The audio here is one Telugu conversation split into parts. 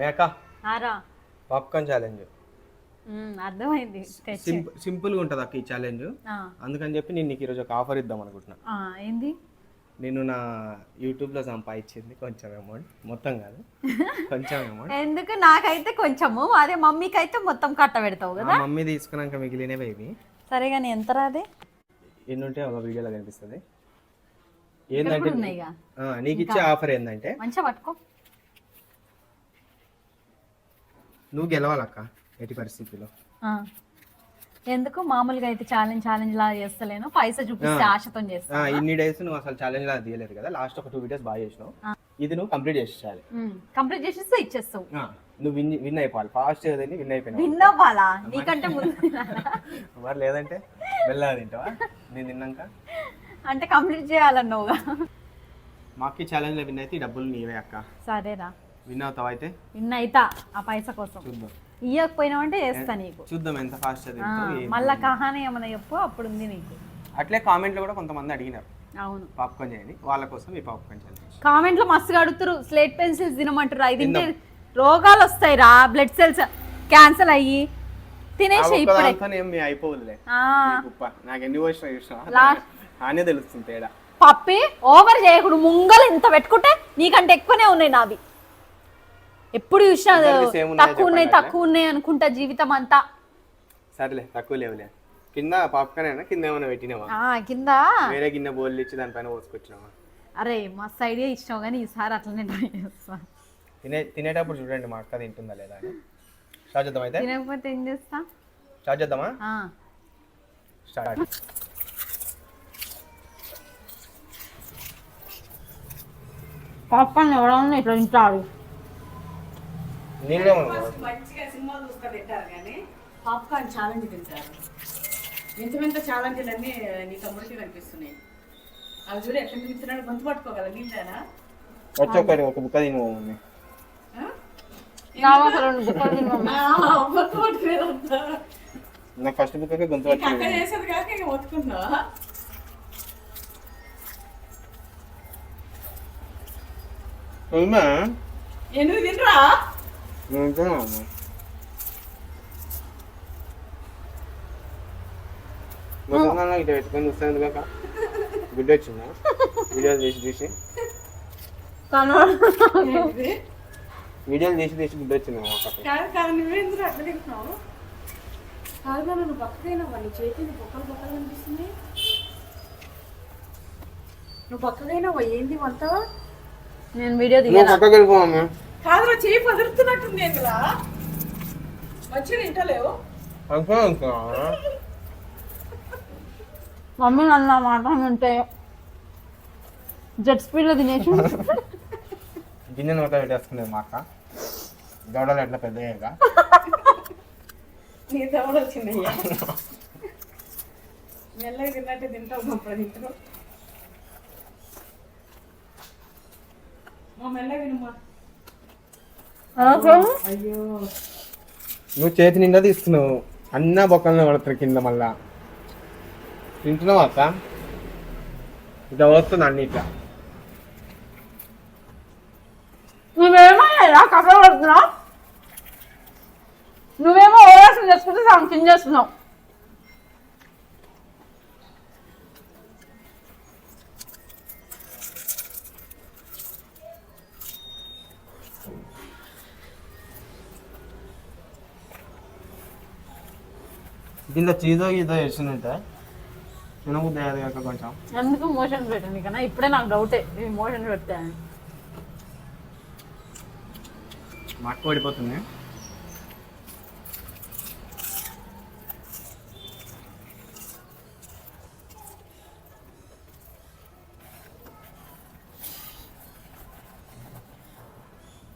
మేక ఆరా పాప్కార్న్ ఛాలెంజ్ అర్థమైంది. సింపుల్గా ఉంటుంది అక్క ఈ ఛాలెంజ్. అందుకని చెప్పి నేను నీకు ఈరోజు ఒక ఆఫర్ ఇద్దాం అనుకుంటున్నా. ఏంది? నేను నా యూట్యూబ్లో సంపాదించింది కొంచెం అమౌంట్, మొత్తం కాదు కొంచెం అమౌంట్. ఎందుకు? నాకైతే కొంచెము, అదే మమ్మీకి అయితే మొత్తం కట్ట పెడతావు కదా. మమ్మీ తీసుకున్నాక మిగిలినవే ఇవి. సరే కానీ ఎంత రాదే? ఎన్ని ఉంటే ఒక వీడియోలో కనిపిస్తుంది. ఏంటంటే నీకు ఇచ్చే ఆఫర్ ఏంటంటే మంచిగా పట్టుకో, నువ్వు గెలవాలక్క ఎట్టి పరిస్థితిలో. ఎందుకు? మామూలుగా అయితే ఛాలెంజ్ లా చేస్తలేను, పైసా చూపిస్తే ఆశతో చేస్తా. ఇన్ని డేస్ నువ్వు అసలు ఛాలెంజ్ లా తీయలేదు కదా, లాస్ట్ ఒక 2 వీడియోస్ బాగా చేసినావు. ఇది నువ్వు కంప్లీట్ చేసేయాలి. కంప్లీట్ చేసేస్తే ఇచ్చేస్తావు. నువ్వు విన్ అయిపోవాలి, ఫాస్ట్ విన్ అయిపోయినా. విన్ అవ్వాలా? నీకంటే ముందు మరి లేదంటే వెళ్ళాలి తింటావా నేను తిన్నాక? అంటే కంప్లీట్ చేయాలన్నావుగా. మాకు ఛాలెంజ్ లో విన్ అయితే ఈ డబ్బులు నీవే అక్క. సరేరా, విన్ అవుతావా? అయితే విన్ అయితా. ఆ పైసా కోసం చూద్దాం. ఇయ్యకపోయినావంటే చేస్తా నీకు. చూద్దాం ఎంత ఫాస్ట్ మళ్ళా కహాని ఏమైనా చెప్పు, అప్పుడు ఉంది నీకు. అట్లే కామెంట్ లో కూడా కొంతమంది అడిగినారు అవును పాప్కార్న్ చేయండి, వాళ్ళ కోసం ఈ పాప్కార్న్ ఛాలెంజ్. కామెంట్ లో మస్తుగా అడుగుతారు, స్లేట్ పెన్సిల్స్ తినమంటారు. అది తింటే రోగాలు వస్తాయి రా, బ్లడ్ సెల్స్ క్యాన్సల్ అయ్యి. తినేసి ఇప్పుడే అయిపోదులే. నాకు ఎన్ని వచ్చినా అనే తెలుస్తుంది తేడా. పప్పి ఓవర్ చేయకుడు, ముంగలు ఇంత పెట్టుకుంటే నీకంటే ఎక్కువనే ఉన్నాయి నావి. ఎప్పుడు చూసినా తక్కువ ఉన్నాయి అనుకుంటా జీవితం అంతా. సరేలే, తక్కువ లేవులే. కింద పాప్కార్న్ అయినా కింద ఏమైనా పెట్టినావా? కింద వేరే గిన్నె బోర్లు ఇచ్చి దానిపైన పోసుకొచ్చినావా? అరే మస్తు ఐడియా ఇచ్చినావు, కానీ ఈసారి అట్లనే ట్రై చేస్తా. తినేటప్పుడు చూడండి మా అక్క తింటుందా లేదా అని. స్టార్ట్ చేద్దాం. అయితే తినకపోతే ఏం చేస్తా? స్టార్ట్ చేద్దామా? స్టార్ట్. పాప్కార్న్ ఎవరైనా ఇట్లా తింటారు. మంచిగా సినిమా చూస్తా తింటారు కానీ పాప్కార్న్ ఛాలెంజ్ తింటారు. వింత ఛాలెంజ్లు అన్నీ నీ తమ్ముడికి కనిపిస్తున్నాయి. అవి చూడు ఎట్లా తింటున్నాడు, గొంతు పట్టుకోగల నీంటేనా? ఒక్కొక్కటి ఒక బుక్క తిను మమ్మీ. నాకు ఫస్ట్ బుక్క గొంతు పట్టుకోవాలి చేసేది కాక ఇక ఒత్తుకుంటున్నావా? ఎందుకు తింటరా? ఇటు పెట్టుకొని చూస్తాను కాక గుడ్డ వచ్చిందా వీడియోలు తీసి వీడియోలు తీసి గుడ్డ వచ్చిందా? నువ్వేందుకు అట్లా తింటున్నావు? కాదుగా నువ్వు పక్కకైనా నీ చేతి బొక్కలు కనిపిస్తుంది. నువ్వు పక్కకైనా ఏంది అంతా? నేను వీడియో దిగాను. కాదు చేయి పదురుతున్నట్టుంది. ఎందులా మంచిగా తింటలేవు? మమ్మీ నన్ను మాట అంటే జెట్ స్పీడ్ లో తినేసి గిన్నె మొత్తం పెట్టేసుకునేది మా అక్క. దవడలు ఎట్లా పెద్దయ్యాక నీ దవడలు చిన్నయ్యా. మెల్లగా తిన్నట్టే తింటావు. గొప్ప తింటావు. మెల్లగా తినమ్మా. అయ్యో నువ్వు చేతి నిండా తీసుకున్నావు, అన్నా బొక్కలనే పడతారు కింద. మళ్ళా తింటున్నావు అక్క, ఇట్లా వస్తుంది అన్ని ఇట్లా. నువ్వేమో కథ పడుతున్నావు, నువ్వేమో ఓవరాక్షన్ చేసుకుంటే సంథింగ్ చేస్తున్నావు. దీంట్లో చీజో గీజో వేస్తుంటే తినబుద్ధి అయ్యేది కాక కొంచెం. ఎందుకు మోషన్స్ పెట్టండి కన్నా? ఇప్పుడే నాకు డౌటే మోషన్స్ పెట్టాను. మక్క పడిపోతుంది.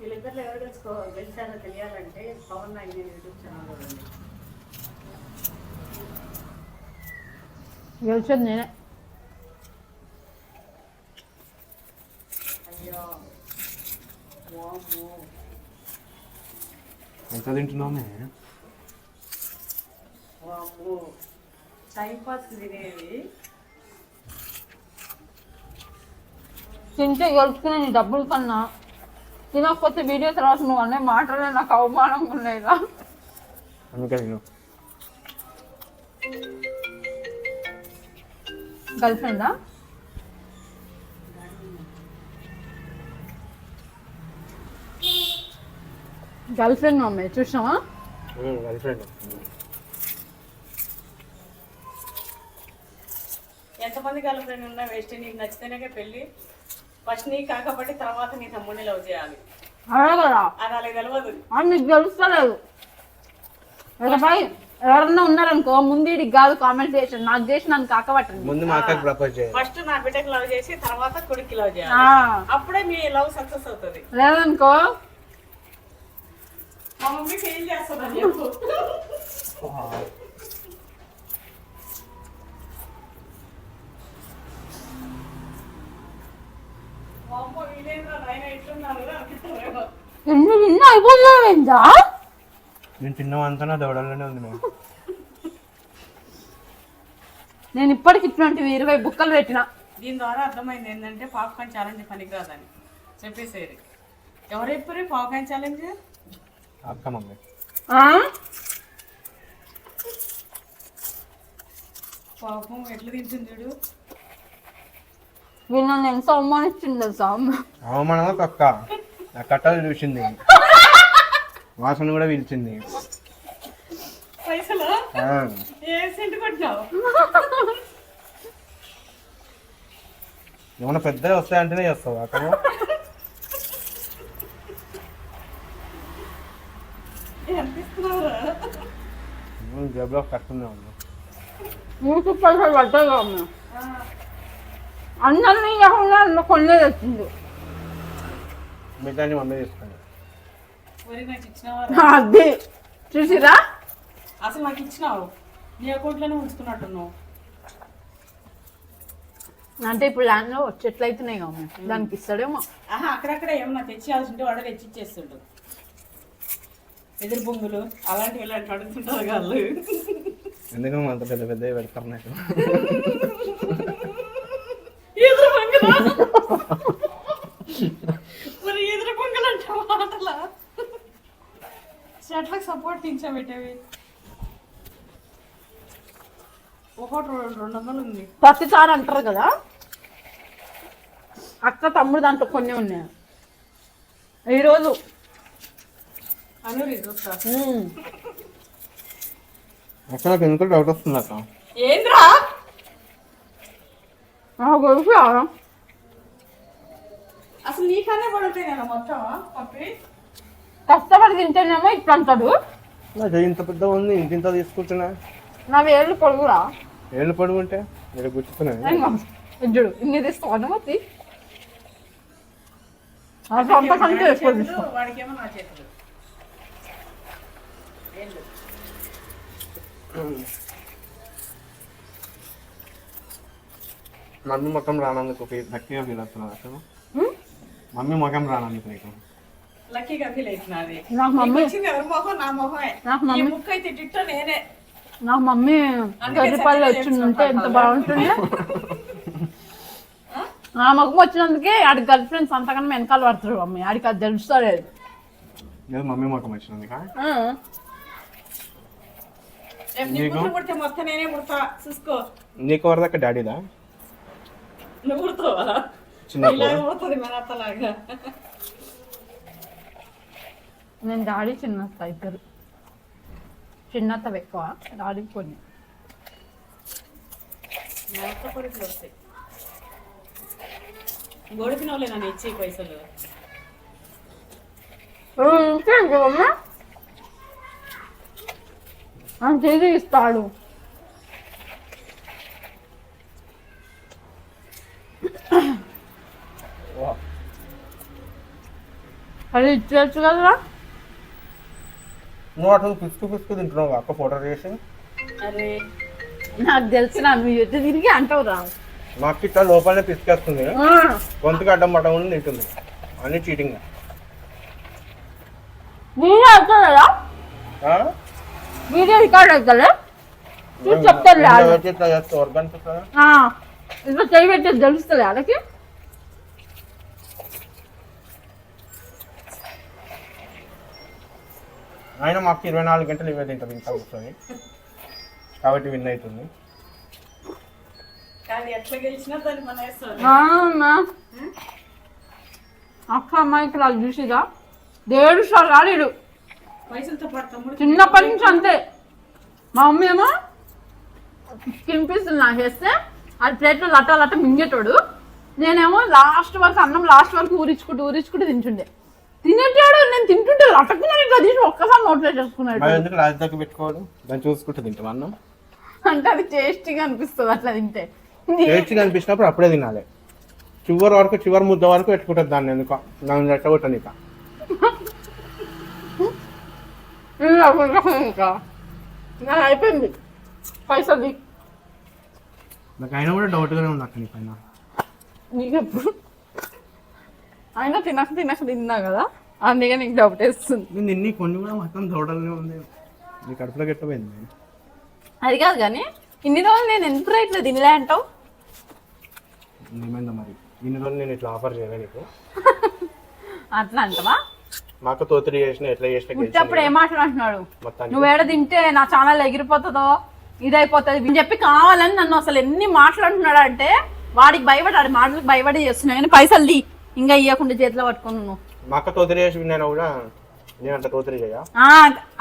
వీళ్ళిద్దరు ఎవరు గెలిచారో తెలియాలంటే పవన్ నాయుడు యూట్యూబ్ ఛానల్ చూడండి. గెలిచేది నేనే. అయ్యో ఎంత తింటున్నామే? టైం పాస్ తినేవి తింటే గెలుచుకునే నీ డబ్బుల కన్నా తినకపోతే వీడియో తర్వాత నువ్వు అనే మాటలే నాకు అవమానంగా ఉన్నాయిగా. అందుకే నేను గర్ల్ ఫ్రెండా? గర్ల్ ఫ్రెండ్ మమ్మీ చూసినావా? Girl friend. ఎంతమంది గర్ల్ ఫ్రెండ్ ఉన్నా వేస్ట్. నీకు నచ్చితేనే పెళ్ళి. ఫస్ట్ నీకు కాకపోతే తర్వాత నీ తమ్ముడిని లవ్ చేయాలి. అదే కదా, అది అలాగే తెలియదు. అది నీకు తెలుస్తలేదు. ఇకపై ఎవరన్నా ఉన్నారనుకో ముందు వీడికి కాదు కామెంట్ చేసి నాకు చేసి నన్ను కాకపట్టండి. ముందు మా అక్కకి ప్రపోజ్ చేయాలి. ఫస్ట్ నా బిడ్డకి లవ్ చేసి తర్వాత కొడుక్కి లవ్ చేయాలి. అప్పుడే మీ లవ్ సక్సెస్ అవుతుంది. లేదనుకో మా మమ్మీ ఫెయిల్ చేస్తుందని చెప్పు. మా అమ్మ వీలేంద్ర నాయన ఎట్లున్నారు అనుకుంటారేమో. నిన్న అయిపోతుందా? నేను తిన్నవంతా నా దవడల్లోనే ఉంది. నేను ఇప్పటికి ఇట్లాంటివి 20 బుక్కలు పెట్టిన. దీని ద్వారా అర్థమైంది ఏంటంటే పాప్కార్న్ ఛాలెంజ్ పనికిరాదని చెప్పేసేది. ఎవరు చెప్పారు పాప్కార్న్ ఛాలెంజ్? అక్క మమ్మీ. పాపం ఎట్లా తింటుంది చూడు. వీళ్ళు నన్ను ఎంత అవమానించింది తెలుసా? అవమానం అక్క నా కట్టలు చూసింది, వాసన కూడా పిలిచింది. పైసలు ఏ సెంటు కొట్టినావు? ఏమన్నా పెద్దగా వస్తాయంటేనే చేస్తావు అక్కడ. జేబులో కట్టుకునే ఉన్నా. 3 పైసలు పడ్డాయి అమ్మ. అందరినీ కాకుండా కొన్నే తెచ్చింది. మిగతాన్ని మమ్మీ తీసుకుంది. నాకు ఇచ్చినావా? అది చూసిరా, అసలు నాకు ఇచ్చినావు. నీ అకౌంట్లోనే ఉంచుకున్నట్టున్నావు. అంటే ఇప్పుడు ల్యాండ్లో చెట్లు అవుతున్నాయి కదా దానికి ఇస్తాడేమో. ఆహా, అక్కడక్కడ ఏమన్నా తెచ్చేయాల్సి ఉంటే వాడు తెచ్చిచ్చేస్తుండు. ఎదురు బొంగులు అలాంటివి ఇలాంటి అడుగుతుంటారు వాళ్ళు. ఎందుకు అంత పెద్ద పెద్దవి పెడతారు నాకు. ఎదురు బొంగులు మరి ఎదురు బొంగులు అంటే మాటలా? చెట్లకు సపోర్ట్ తించబెట్టేవి. ఒకటి 200 ఉంది. ప్రతిసారి అంటారు కదా అక్క తమ్ముడు దాంట్లో కొన్ని ఉన్నాయి. ఈరోజు అనూరి చూస్తా. అక్కడ నాకు ఎందుకు డౌట్ వస్తుంది అక్క. ఏంద్రా తెలుసు అసలు నీకనే పడుతాయి కదా మొత్తం పప్పి. కష్టపడి తింటేనేమో ఇట్లా అంటాడు. నాకు ఇంత పెద్ద ఉంది, ఇంత తీసుకుంటున్నా. నా వేళ్ళు పొడుగురా. ఏళ్ళు పడుకుంటే మీరు గుర్తున్నాయి. చూడు ఇన్ని తీసుకోవాలి మొత్తం అంతకంటే ఎక్కువ తీసుకో. వాడికేమో నా చేతులు మమ్మీ ముఖం రానందుకు గట్టిగా ఫీల్ అవుతున్నా అసలు. మమ్మీ ముఖం రానందుకు నీకు లక్కీగా ఫీల్ అవుతున్నది. నాకు మమ్మీ ఎవరి మొహం నా మొహమే. నాకు మమ్మీ ముక్క అయితే టిట్టో నేనే. నాకు మమ్మీ 10 రూపాయలు వచ్చిందంటే ఎంత బాగుంటుంది. నా మగం వచ్చినందుకే ఆడికి గర్ల్ ఫ్రెండ్స్ అంతకన్నా వెనకాల పడతారు మమ్మీ. ఆడికి అది తెలుస్తలేదు. మమ్మీ ముఖం వచ్చినందుక పుడితే మొత్తం నేనే పుడతా చూసుకో. నీకు వరదాకా డాడీదా? నువ్వు పుడతావా? ఇలాగ పోతుంది మన అత్తలాగా. నేను డాడీ చిన్నత్త ఇద్దరు. చిన్నత్త ఎక్కువ, డాడీ కొన్ని. మా అత్త కొడుకులు వస్తాయి. గొడిపినోళ్ళే నన్ను ఇచ్చే పైసలు. అంతేది ఇస్తాడు. అది ఇచ్చేయచ్చు కదరా. నువ్వు అటు పిసుకు తింటున్నావు అక్క ఫోటో చేసి. అరే నాకు తెలిసిన నువ్వు ఎటు తిరిగి అంటావు రా. మాకు ఇట్లా లోపలనే పిసికేస్తుంది, గొంతుకు అడ్డం పడ్డం ఉంది తింటుంది. అన్ని చీటింగ్. వీడియో అవుతుందా? వీడియో రికార్డ్ అవుతుందా? చెప్తాను ఇట్లా చేయి పెట్టేది తెలుస్తుంది వాళ్ళకి. ఆయన మాకు 24 గంటలు ఇవే తింటాం ఇంత కూర్చొని కాబట్టి విన్ అవుతుంది. కానీ ఎట్లా గెలిచినా దాన్ని మన వేస్తాం. అక్క అమ్మాయికి వాళ్ళు చూసిగా దేవుడు రాలేడు పైసలతో పాటు తమ్ముడు చిన్నప్పటి నుంచి అంతే. మా మమ్మీ ఏమో స్కిన్ పీసులు నాకు వేస్తే అది ప్లేట్లో లట్ట మింగేటోడు. నేనేమో లాస్ట్ వరకు అన్నం లాస్ట్ వరకు ఊరించుకుంటూ తింటుండే. తినేటాడు నేను తింటుంటే లటక్కున్నాను ఇట్లా తీసి ఒక్కసారి నోట్లో చేసుకున్నాడు. ఎందుకు లాస్ట్ దాకా పెట్టుకోవడం దాన్ని చూసుకుంటూ తింటాం అన్నం. అంటే అది టేస్టీగా అనిపిస్తుంది అట్లా తింటే. టేస్టీగా అనిపించినప్పుడు అప్పుడే తినాలి. చివరి ముద్ద వరకు పెట్టుకుంటుంది దాన్ని ఎందుకో నన్ను రెట్టగొట్టని ఇక. అయిపోయింది పైసలు. నాకు అయినా కూడా డౌట్గానే ఉంది అక్క నీ పైన. నీకెప్పుడు అయినా తినక తిన్నా కదా అందుకే నీకు డౌట్ వేస్తుంది. నేను ఇన్ని కొన్ని కూడా మొత్తం దౌడగానే ఉంది. నీ కడుపులో గెట్టపోయింది. అది కాదు కానీ ఇన్ని రోజులు నేను ఎందుకు ఇట్లా తినలే అంటావు? ఏమైందా మరి ఇన్ని రోజులు నేను ఇట్లా ఆఫర్ చేయలే నీకు? అట్లా అంటవా? మా అక్క తోతిరి చేసిన ఎట్లా చేసిన పుట్టప్పుడు ఏం మాట్లాడుతున్నాడు? నువ్వు ఏడ తింటే నా ఛానల్ ఎగిరిపోతుందో ఇదైపోతుంది అని చెప్పి కావాలని నన్ను అసలు ఎన్ని మాట్లాడుతున్నాడు అంటే వాడికి భయపడి మాటలకు భయపడి చేస్తున్నావు. కానీ పైసలు ది ఇంకా ఇవ్వకుండా చేతిలో పట్టుకుని నువ్వు. మా అక్క తోతిరి చేసి విన్నాను కూడా నేను అంత తోతిరి చేయ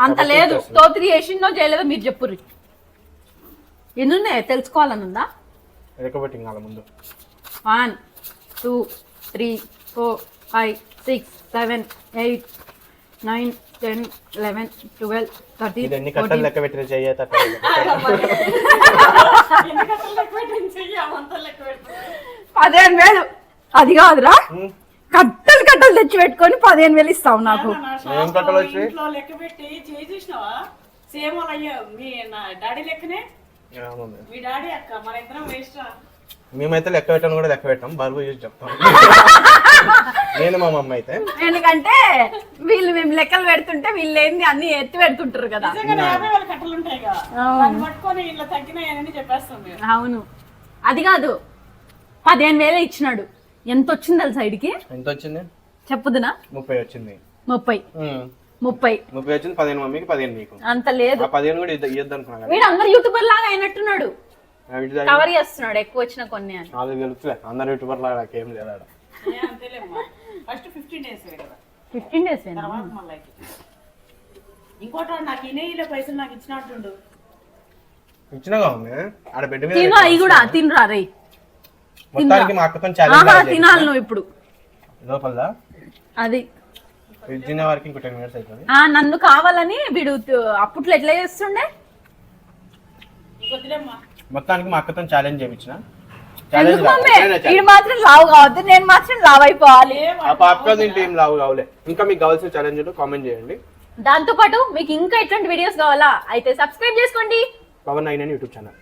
అంత లేదు. తోతిరి చేసిందో చేయలేదో మీరు చెప్పుర్రి. ఎన్నున్నాయి తెలుసుకోవాలని ఉందా? ఎక్కబెట్టి ఇంకా ముందు 1 2 3 4 5 6 7 8 9 10 11 12 13 ఎన్ని కట్టలు లెక్క పెట్టిన చెయ్యి 15,000. అది కాదురా కట్టలు తెచ్చి పెట్టుకొని 15,000 ఇస్తావు నాకు. ఇంట్లో లెక్క పెట్టి చేసినావా? సేమ్ అయ్యా మీ డాడీ లెక్కనే. మీ డాడీ అక్క మన ఇద్దరం వేస్ట్. మేమైతే లెక్క పెట్టాను కూడా లెక్క పెట్టాం బరువు చూసి చెప్తాం. నేను మా మమ్మీ అయితే ఎందుకంటే వీళ్ళు మేము లెక్కలు పెడుతుంటే వీళ్ళు ఏంది అన్ని ఎత్తి పెడుతుంటారు కదా. 50,000 కట్టలు ఉంటాయి కదా పట్టుకొని ఇలా తగ్గినాయని చెప్పేస్తాం. అవును అది కాదు 15,000 ఇచ్చినాడు. ఎంత వచ్చింది తెలుసా సైడ్కి? ఎంత వచ్చింది చెప్పుదునా? 30 వచ్చింది. 30 వచ్చింది. 15 మమ్మీకి 15 నీకు. అంత లేదు. 15 కూడా ఇయ్యద్దు అనుకున్నా. వీడు అందరు యూట్యూబర్ లాగా అయినట్టున్నాడు. కవర్ చేస్తున్నాడు ఎక్కువ వచ్చిన కొన్ని అని. అది తెలుసులే అందరు యూట్యూబర్ లాగా నాకేం లేదా. ఫస్ట్ 15 days కదా. 15 days తర్వాత మళ్ళీ ఇంకోటి నాకు ఇనేయిలో పైసలు నాకు ఇచ్చినట్టుండు. ఇచ్చినగా ఉంది ఆడ బెడ్ మీద. తిను అవి కూడా తినరా రే. మొత్తానికి మా అక్కతో ఛాలెంజ్ తినాలి నువ్వు ఇప్పుడు లోపల. అది తినే వరకు ఇంకో 10 minutes అవుతుంది. నన్ను కావాలని వీడు అప్పట్లో ఎట్లా చేస్తుండే. మొత్తానికి మా అక్కతో ఛాలెంజ్ చేయించిన. వీడు మాత్రం లావు కావద్దు నేను మాత్రం లావు అయిపోవాలి. పాప తింటే ఏం లావు కావలే. ఇంకా మీకు కావాల్సిన ఛాలెంజ్ కామెంట్ చేయండి. దాంతో పాటు మీకు ఇంకా ఎట్లాంటి వీడియోస్ కావాలా అయితే సబ్స్క్రైబ్ చేసుకోండి పవన్ 9 యూట్యూబ్ ఛానల్.